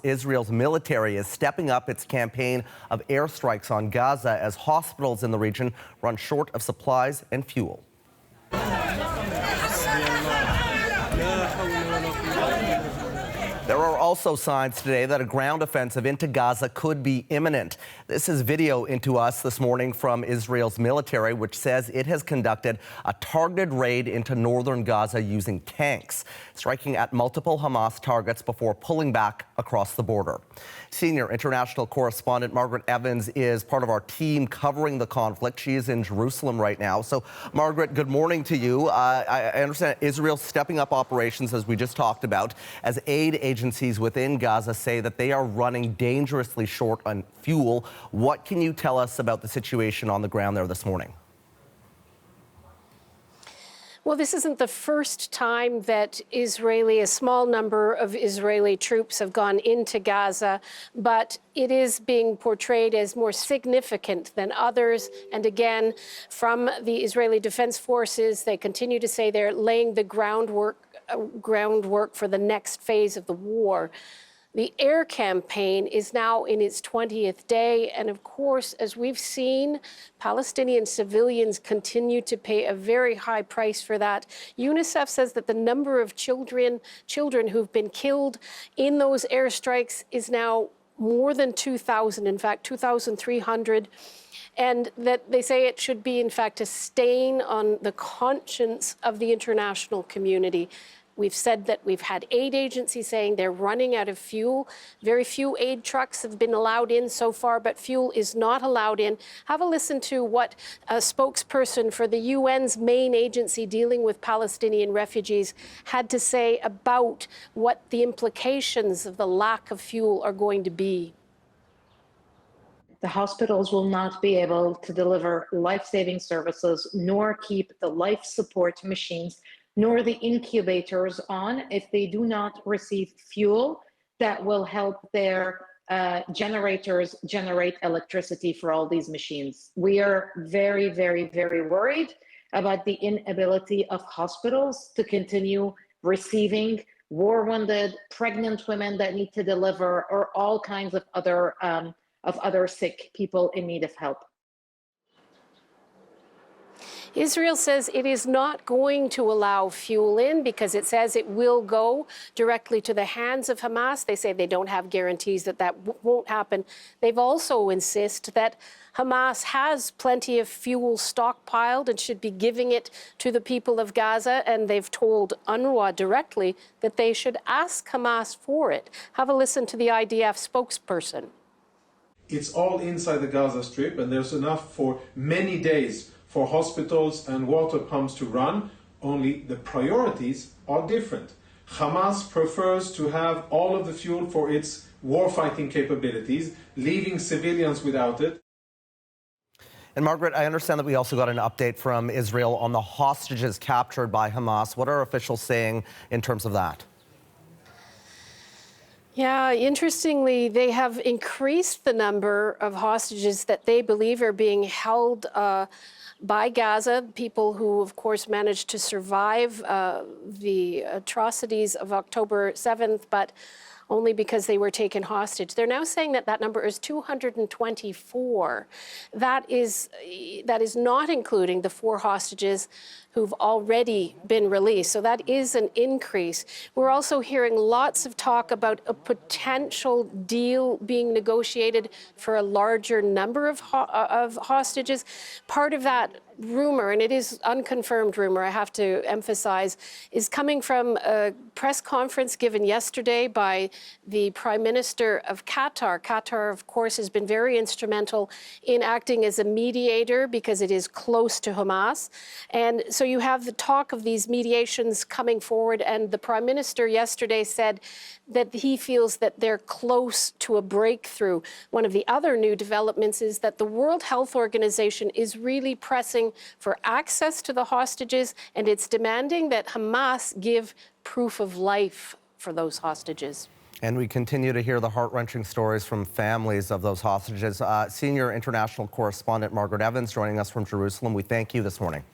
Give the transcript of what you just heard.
Israel's military is stepping up its campaign of airstrikes on Gaza as hospitals in the region run short of supplies and fuel. There are also signs today that a ground offensive into Gaza could be imminent. This is video into us this morning from Israel's military, which says it has conducted a targeted raid into northern Gaza using tanks, striking at multiple Hamas targets before pulling back across the border. Senior international correspondent Margaret Evans is part of our team covering the conflict. She is in Jerusalem right now. So, Margaret, good morning to you. I understand Israel's stepping up operations, as we just talked about, as aid agencies within Gaza say that they are running dangerously short on fuel. What can you tell us about the situation on the ground there this morning? Well, this isn't the first time that a small number of Israeli troops have gone into Gaza, but it is being portrayed as more significant than others. And again, from the Israeli Defense Forces, they continue to say they're laying the groundwork for the next phase of the war. The air campaign is now in its 20th day. And of course, as we've seen, Palestinian civilians continue to pay a very high price for that. UNICEF says that the number of children who've been killed in those airstrikes is now more than 2,000, in fact, 2,300. And that they say it should be, in fact, a stain on the conscience of the international community. We've said that we've had aid agencies saying they're running out of fuel. Very few aid trucks have been allowed in so far, but fuel is not allowed in. Have a listen to what a spokesperson for the UN's main agency dealing with Palestinian refugees had to say about what the implications of the lack of fuel are going to be. The hospitals will not be able to deliver life-saving services, nor keep the life support machines, nor the incubators on if they do not receive fuel that will help their generators generate electricity for all these machines. We are very, very, very worried about the inability of hospitals to continue receiving war-wounded, pregnant women that need to deliver, or all kinds of other sick people in need of help. Israel says it is not going to allow fuel in because it says it will go directly to the hands of Hamas. They say they don't have guarantees that that won't happen. They've also insisted that Hamas has plenty of fuel stockpiled and should be giving it to the people of Gaza. And they've told UNRWA directly that they should ask Hamas for it. Have a listen to the IDF spokesperson. It's all inside the Gaza Strip, and there's enough for many days for hospitals and water pumps to run, only the priorities are different. Hamas prefers to have all of the fuel for its warfighting capabilities, leaving civilians without it. And Margaret, I understand that we also got an update from Israel on the hostages captured by Hamas. What are officials saying in terms of that? Yeah, interestingly, they have increased the number of hostages that they believe are being held by Gaza, people who, of course, managed to survive the atrocities of October 7th, but only because they were taken hostage. They're now saying that that number is 224. That is not including the 4 hostages who've already been released. So that is an increase. We're also hearing lots of talk about a potential deal being negotiated for a larger number of hostages. Part of that rumor, and it is unconfirmed rumor, I have to emphasize, is coming from a press conference given yesterday by the Prime Minister of Qatar. Qatar, of course, has been very instrumental in acting as a mediator because it is close to Hamas. And so you have the talk of these mediations coming forward, and the Prime Minister yesterday said that he feels that they're close to a breakthrough. One of the other new developments is that the World Health Organization is really pressing for access to the hostages, and it's demanding that Hamas give proof of life for those hostages. And we continue to hear the heart-wrenching stories from families of those hostages. Senior international correspondent Margaret Evans joining us from Jerusalem. We thank you this morning.